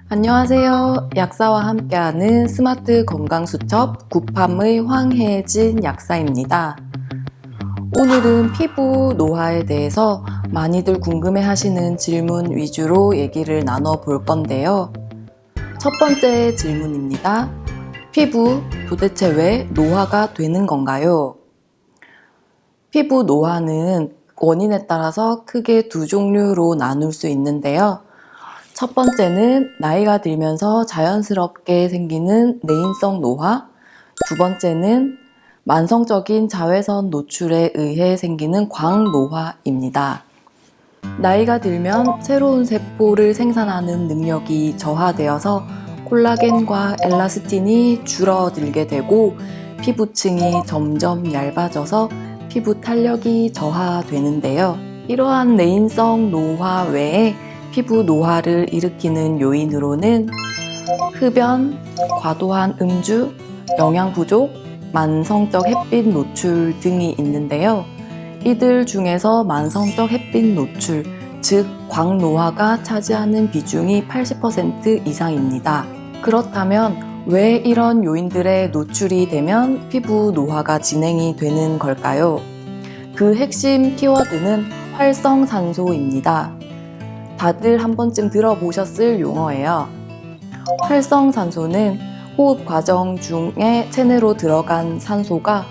안녕하세요. 약사와 함께하는 스마트 건강수첩 구팜의 황혜진 약사입니다. 오늘은 피부 노화에 대해서 많이들 궁금해하시는 질문 위주로 얘기를 나눠볼 건데요. 첫 번째 질문입니다. 피부 도대체 왜 노화가 되는 건가요? 피부 노화는 원인에 따라서 크게 두 종류로 나눌 수 있는데요. 첫 번째는 나이가 들면서 자연스럽게 생기는 내인성 노화, 두 번째는 만성적인 자외선 노출에 의해 생기는 광노화입니다. 나이가 들면 새로운 세포를 생산하는 능력이 저하되어서 콜라겐과 엘라스틴이 줄어들게 되고 피부층이 점점 얇아져서 피부 탄력이 저하되는데요. 이러한 내인성 노화 외에 피부 노화를 일으키는 요인으로는 흡연, 과도한 음주, 영양 부족, 만성적 햇빛 노출 등이 있는데요. 이들 중에서 만성적 햇빛 노출, 즉 광노화가 차지하는 비중이 80% 이상입니다. 그렇다면 왜 이런 요인들에 노출이 되면 피부 노화가 진행이 되는 걸까요? 그 핵심 키워드는 활성산소입니다. 다들 한 번쯤 들어보셨을 용어예요. 활성산소는 호흡 과정 중에 체내로 들어간 산소가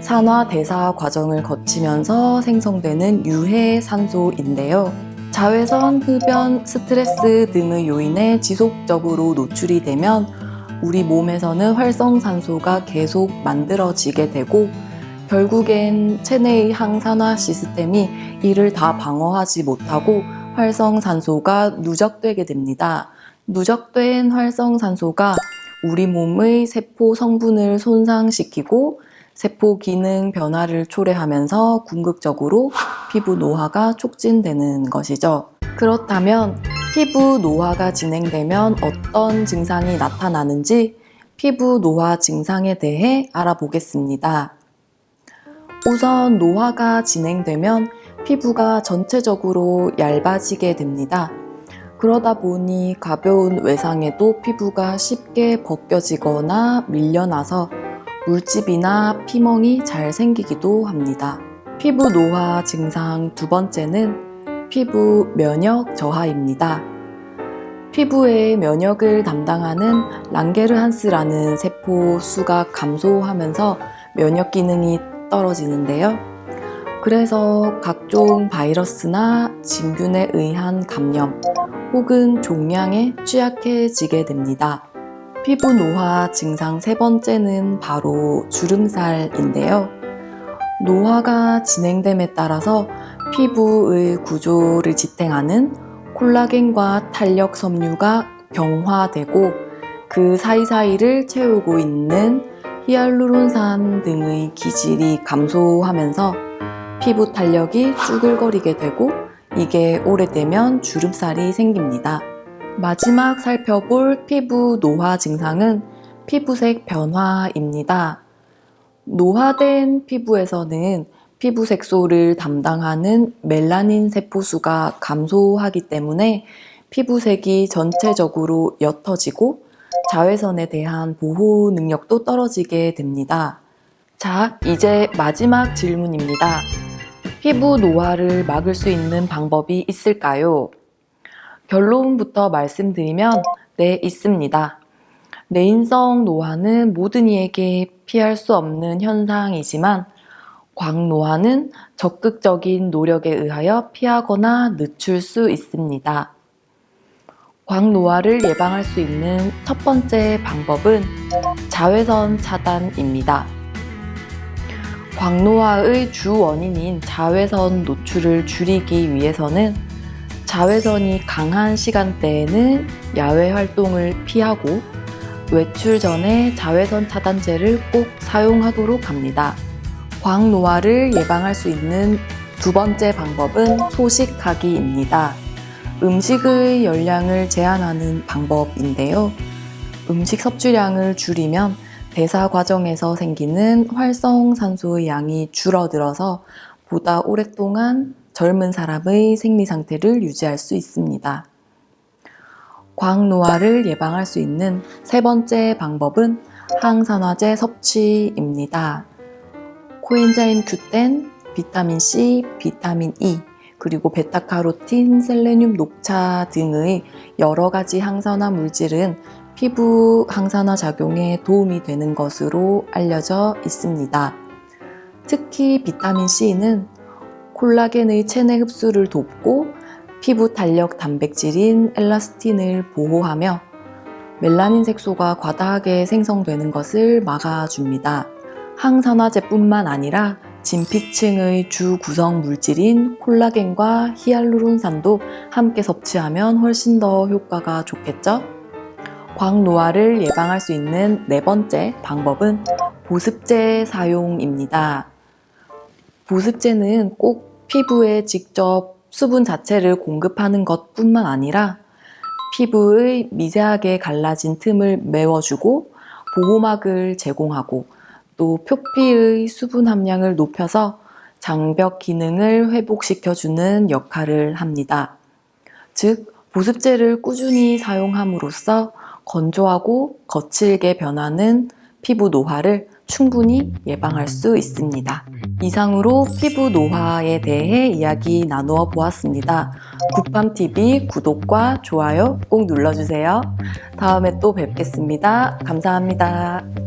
산화 대사 과정을 거치면서 생성되는 유해산소인데요. 자외선, 흡연, 스트레스 등의 요인에 지속적으로 노출이 되면 우리 몸에서는 활성산소가 계속 만들어지게 되고 결국엔 체내의 항산화 시스템이 이를 다 방어하지 못하고 활성산소가 누적되게 됩니다. 누적된 활성산소가 우리 몸의 세포 성분을 손상시키고 세포 기능 변화를 초래하면서 궁극적으로 피부 노화가 촉진되는 것이죠. 그렇다면 피부 노화가 진행되면 어떤 증상이 나타나는지 피부 노화 증상에 대해 알아보겠습니다. 우선 노화가 진행되면 피부가 전체적으로 얇아지게 됩니다. 그러다 보니 가벼운 외상에도 피부가 쉽게 벗겨지거나 밀려나서 물집이나 피멍이 잘 생기기도 합니다. 피부 노화 증상 두 번째는 피부 면역 저하입니다. 피부의 면역을 담당하는 랑게르한스라는 세포 수가 감소하면서 면역 기능이 떨어지는데요. 그래서 각종 바이러스나 진균에 의한 감염 혹은 종양에 취약해지게 됩니다. 피부 노화 증상 세 번째는 바로 주름살인데요. 노화가 진행됨에 따라서 피부의 구조를 지탱하는 콜라겐과 탄력 섬유가 경화되고 그 사이사이를 채우고 있는 히알루론산 등의 기질이 감소하면서 피부 탄력이 쭈글거리게 되고 이게 오래되면 주름살이 생깁니다. 마지막 살펴볼 피부 노화 증상은 피부색 변화입니다. 노화된 피부에서는 피부 색소를 담당하는 멜라닌 세포수가 감소하기 때문에 피부색이 전체적으로 옅어지고 자외선에 대한 보호 능력도 떨어지게 됩니다. 자, 이제 마지막 질문입니다. 피부 노화를 막을 수 있는 방법이 있을까요? 결론부터 말씀드리면 네, 있습니다. 내인성 노화는 모든 이에게 피할 수 없는 현상이지만 광노화는 적극적인 노력에 의하여 피하거나 늦출 수 있습니다. 광노화를 예방할 수 있는 첫 번째 방법은 자외선 차단입니다. 광노화의 주 원인인 자외선 노출을 줄이기 위해서는 자외선이 강한 시간대에는 야외 활동을 피하고 외출 전에 자외선 차단제를 꼭 사용하도록 합니다. 광노화를 예방할 수 있는 두 번째 방법은 소식하기입니다. 음식의 열량을 제한하는 방법인데요. 음식 섭취량을 줄이면 대사 과정에서 생기는 활성산소의 양이 줄어들어서 보다 오랫동안 젊은 사람의 생리 상태를 유지할 수 있습니다. 광노화를 예방할 수 있는 세 번째 방법은 항산화제 섭취입니다. 코엔자임 Q10, 비타민 C, 비타민 E, 그리고 베타카로틴, 셀레늄, 녹차 등의 여러 가지 항산화 물질은 피부 항산화 작용에 도움이 되는 것으로 알려져 있습니다. 특히 비타민 C는 콜라겐의 체내 흡수를 돕고 피부 탄력 단백질인 엘라스틴을 보호하며 멜라닌 색소가 과다하게 생성되는 것을 막아줍니다. 항산화제뿐만 아니라 진피층의 주 구성 물질인 콜라겐과 히알루론산도 함께 섭취하면 훨씬 더 효과가 좋겠죠? 광노화를 예방할 수 있는 네 번째 방법은 보습제 사용입니다. 보습제는 꼭 피부에 직접 수분 자체를 공급하는 것뿐만 아니라 피부의 미세하게 갈라진 틈을 메워주고 보호막을 제공하고 또 표피의 수분 함량을 높여서 장벽 기능을 회복시켜주는 역할을 합니다. 즉, 보습제를 꾸준히 사용함으로써 건조하고 거칠게 변하는 피부 노화를 충분히 예방할 수 있습니다. 이상으로 피부 노화에 대해 이야기 나누어 보았습니다. 국밤TV 구독과 좋아요 꼭 눌러주세요. 다음에 또 뵙겠습니다. 감사합니다.